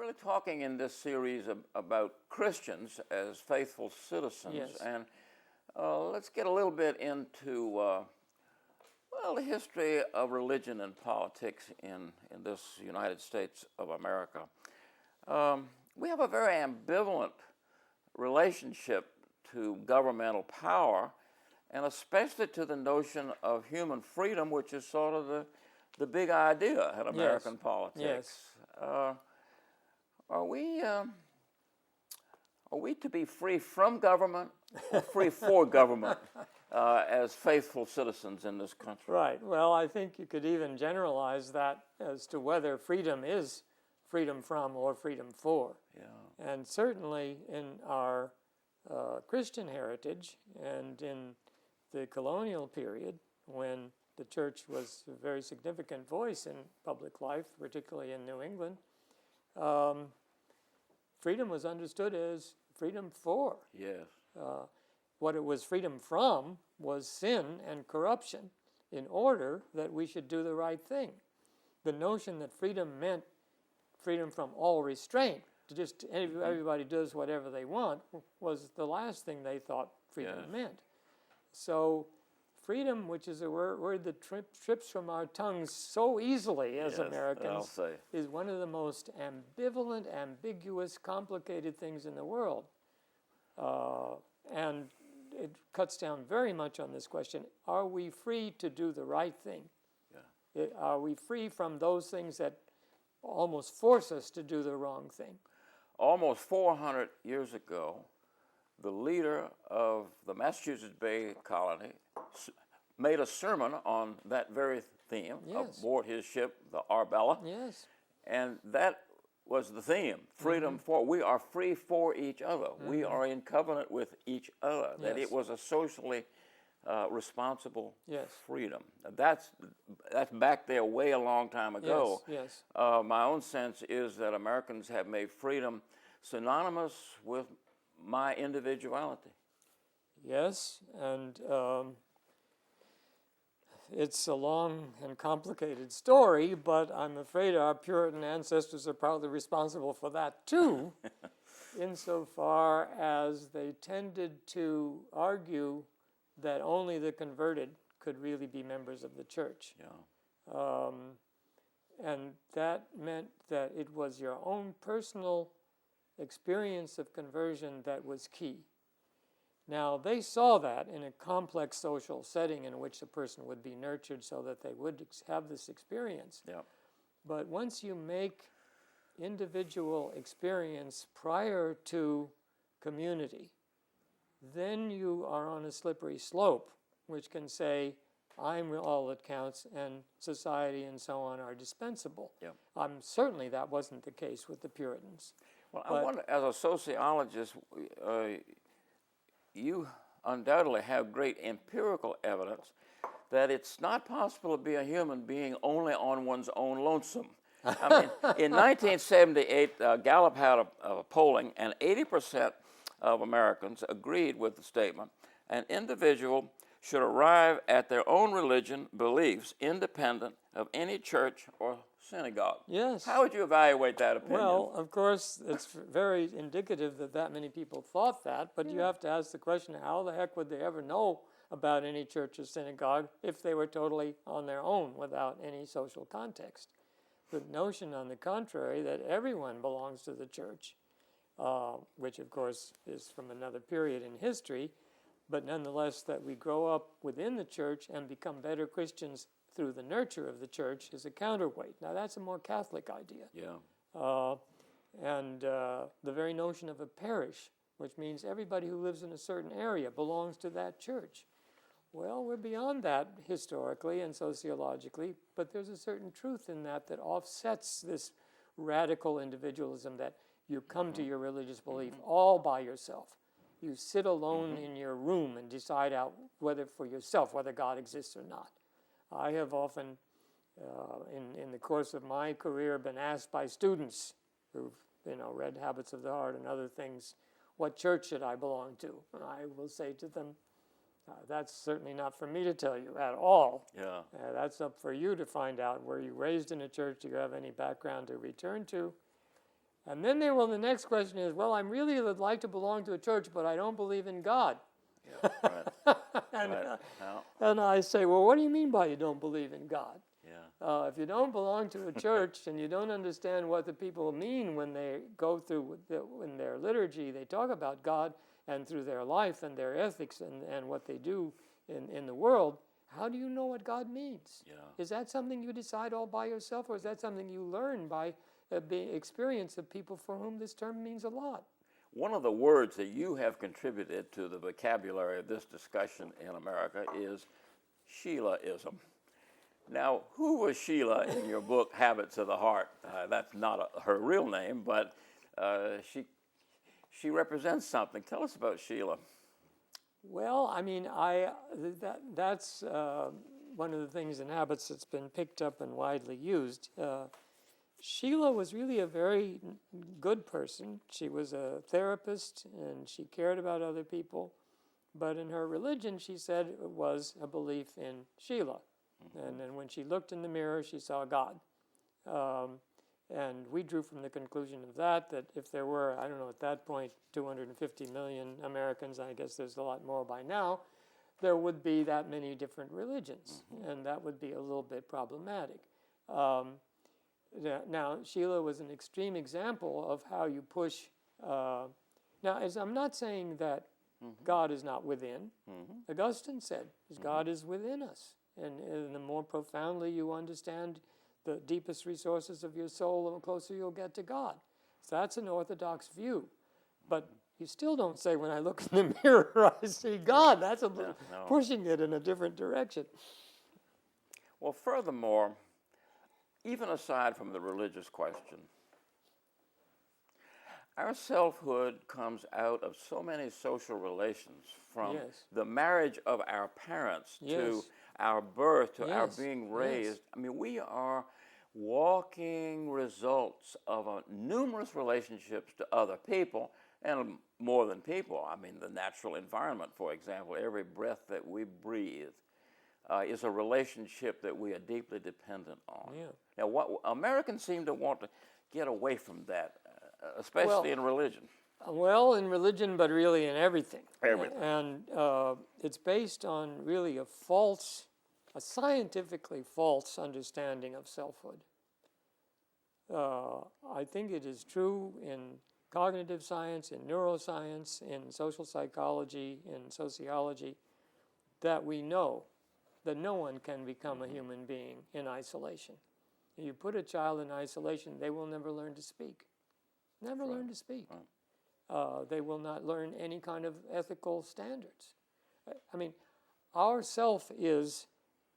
really talking in this series about Christians as faithful citizens. Yes. And let's get a little bit into, the history of religion and politics in this United States of America. We have a very ambivalent relationship to governmental power, and especially to the notion of human freedom, which is sort of the big idea in American politics. Yes. Are we to be free from government or free for government as faithful citizens in this country? Right. Well, I think you could even generalize that as to whether freedom is freedom from or freedom for. Yeah. And certainly in our Christian heritage and in the colonial period, when the church was a very significant voice in public life, particularly in New England, freedom was understood as freedom for. Yes. What it was freedom from was sin and corruption, in order that we should do the right thing. The notion that freedom meant freedom from all restraint, to just everybody does whatever they want, was the last thing they thought freedom meant. So freedom, which is a word that trips from our tongues so easily as Americans, is one of the most ambivalent, ambiguous, complicated things in the world. And it cuts down very much on this question: are we free to do the right thing? Yeah. Are we free from those things that almost force us to do the wrong thing? Almost 400 years ago, the leader of the Massachusetts Bay Colony made a sermon on that very theme aboard his ship, the Bellah. Yes. And that was the theme, freedom for. We are free for each other. We are in covenant with each other. That it was a socially responsible freedom. That's back there way a long time ago. Yes. My own sense is that Americans have made freedom synonymous with my individuality. Yes, and it's a long and complicated story, but I'm afraid our Puritan ancestors are probably responsible for that too, insofar as they tended to argue that only the converted could really be members of the church. Yeah. And that meant that it was your own personal experience of conversion that was key. Now, they saw that in a complex social setting in which a person would be nurtured so that they would have this experience. Yeah. But once you make individual experience prior to community, then you are on a slippery slope, which can say, I'm all that counts, and society and so on are dispensable. Yeah. Certainly that wasn't the case with the Puritans. Well, I wonder, as a sociologist, you undoubtedly have great empirical evidence that it's not possible to be a human being only on one's own lonesome. I mean, in 1978, Gallup had a polling, and 80% of Americans agreed with the statement: an individual should arrive at their own religion beliefs independent of any church or synagogue. Yes. How would you evaluate that opinion? Well, of course, it's very indicative that many people thought that, but you have to ask the question, how the heck would they ever know about any church or synagogue if they were totally on their own without any social context? The notion, on the contrary, that everyone belongs to the church, which of course is from another period in history, but nonetheless that we grow up within the church and become better Christians through the nurture of the church, is a counterweight. Now that's a more Catholic idea. Yeah. And the very notion of a parish, which means everybody who lives in a certain area belongs to that church. Well, we're beyond that historically and sociologically, but there's a certain truth in that offsets this radical individualism that you come to your religious belief all by yourself. You sit alone in your room and decide out whether God exists or not. I have often, in the course of my career, been asked by students who've read Habits of the Heart and other things, what church should I belong to? And I will say to them, that's certainly not for me to tell you at all. Yeah. That's up for you to find out. Were you raised in a church? Do you have any background to return to? And then the next question is, well, I really would like to belong to a church, but I don't believe in God. Yeah, right. and, Right. Now, and I say, well, what do you mean by you don't believe in God? yeah. If you don't belong to a church and you don't understand what the people mean when they go through in their liturgy, they talk about God, and through their life and their ethics and what they do in the world, how do you know what God means? Yeah. Is that something you decide all by yourself, or is that something you learn by the experience of people for whom this term means a lot? One of the words that you have contributed to the vocabulary of this discussion in America is Sheilaism. Now, who was Sheila in your book, Habits of the Heart? That's not her real name, but she represents something. Tell us about Sheila. Well, I mean, that's one of the things in Habits that's been picked up and widely used. Sheila was really a very good person. She was a therapist, and she cared about other people. But in her religion, she said it was a belief in Sheila. Mm-hmm. And then when she looked in the mirror, she saw God. And we drew from the conclusion of that if there were, I don't know, at that point, 250 million Americans, I guess there's a lot more by now, there would be that many different religions. Mm-hmm. And that would be a little bit problematic. Now, Sheila was an extreme example of how you push. Now, I'm not saying that mm-hmm. God is not within. Mm-hmm. Augustine said, mm-hmm. God is within us. And the more profoundly you understand the deepest resources of your soul, the closer you'll get to God. So that's an orthodox view. But you still don't say, when I look in the mirror, I see God. That's pushing it in a different direction. Well, furthermore, even aside from the religious question, our selfhood comes out of so many social relations, from yes. the marriage of our parents yes. to our birth to yes. our being raised. Yes. I mean, we are walking results of numerous relationships to other people, and more than people. I mean, the natural environment, for example, every breath that we breathe is a relationship that we are deeply dependent on. Yeah. Now, what Americans seem to want to get away from that, especially in religion. Well, in religion, but really in everything. Everything. And it's based on really a scientifically false understanding of selfhood. I think it is true in cognitive science, in neuroscience, in social psychology, in sociology, that we know that no one can become a human being in isolation. If you put a child in isolation, they will never learn to speak. Never learn to speak. They will not learn any kind of ethical standards. I mean, our self is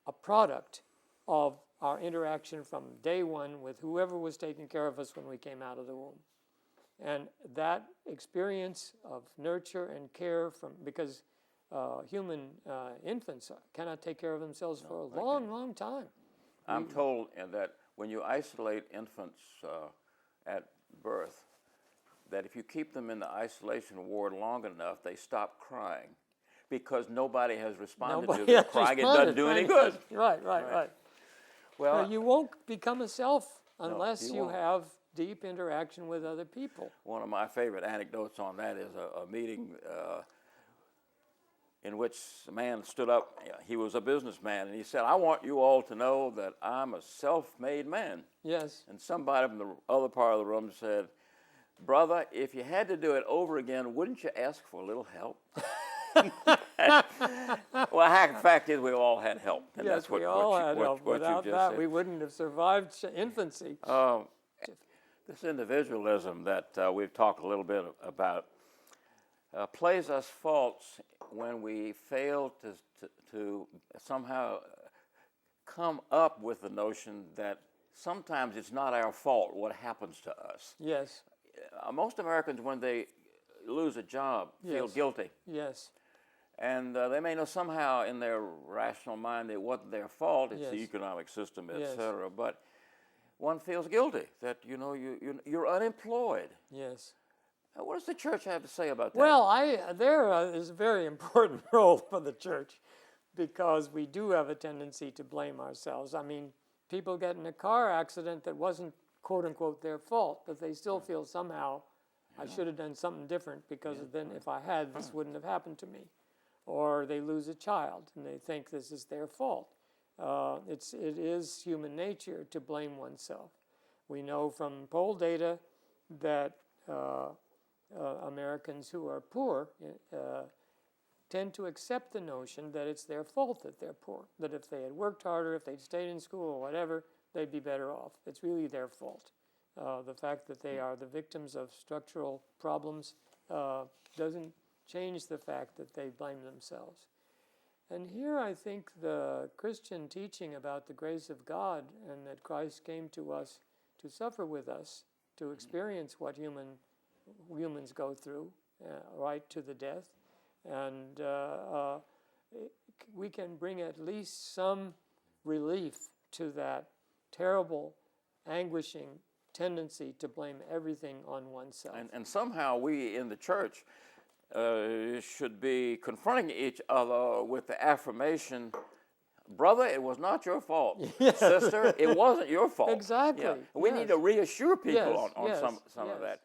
a product of our interaction from day one with whoever was taking care of us when we came out of the womb. And that experience of nurture and care because human infants cannot take care of themselves for a long time. I'm told that when you isolate infants at birth, that if you keep them in the isolation ward long enough, they stop crying because nobody has responded to their crying. It doesn't do any good. Right. Well, you won't become a self unless you have deep interaction with other people. One of my favorite anecdotes on that is a meeting in which a man stood up. He was a businessman, and he said, "I want you all to know that I'm a self-made man." Yes. And somebody from the other part of the room said, "Brother, if you had to do it over again, wouldn't you ask for a little help?" Well, the fact is we all had help. And yes, that's what, we all had help. What Without you just that, said. we wouldn't have survived infancy. This individualism that we've talked a little bit about plays us false when we fail to somehow come up with the notion that sometimes it's not our fault what happens to us. Yes. Most Americans, when they lose a job, feel guilty. Yes. And they may know somehow in their rational mind it wasn't their fault, it's the economic system, etc. But one feels guilty that, you're unemployed. Yes. What does the church have to say about that? Well, there is a very important role for the church, because we do have a tendency to blame ourselves. I mean, people get in a car accident that wasn't quote unquote their fault, but they still feel somehow I should have done something different because then if I had, this wouldn't have happened to me. Or they lose a child and they think this is their fault. It is human nature to blame oneself. We know from poll data that Americans who are poor tend to accept the notion that it's their fault that they're poor, that if they had worked harder, if they'd stayed in school or whatever, they'd be better off. It's really their fault. The fact that they are the victims of structural problems doesn't change the fact that they blame themselves. And here I think the Christian teaching about the grace of God and that Christ came to us to suffer with us, to experience what humans go through, right to the death, and we can bring at least some relief to that terrible, anguishing tendency to blame everything on oneself. And somehow we in the church should be confronting each other with the affirmation, brother, it was not your fault. Yes. Sister, it wasn't your fault. Exactly. Yeah. We need to reassure people on yes, some of that.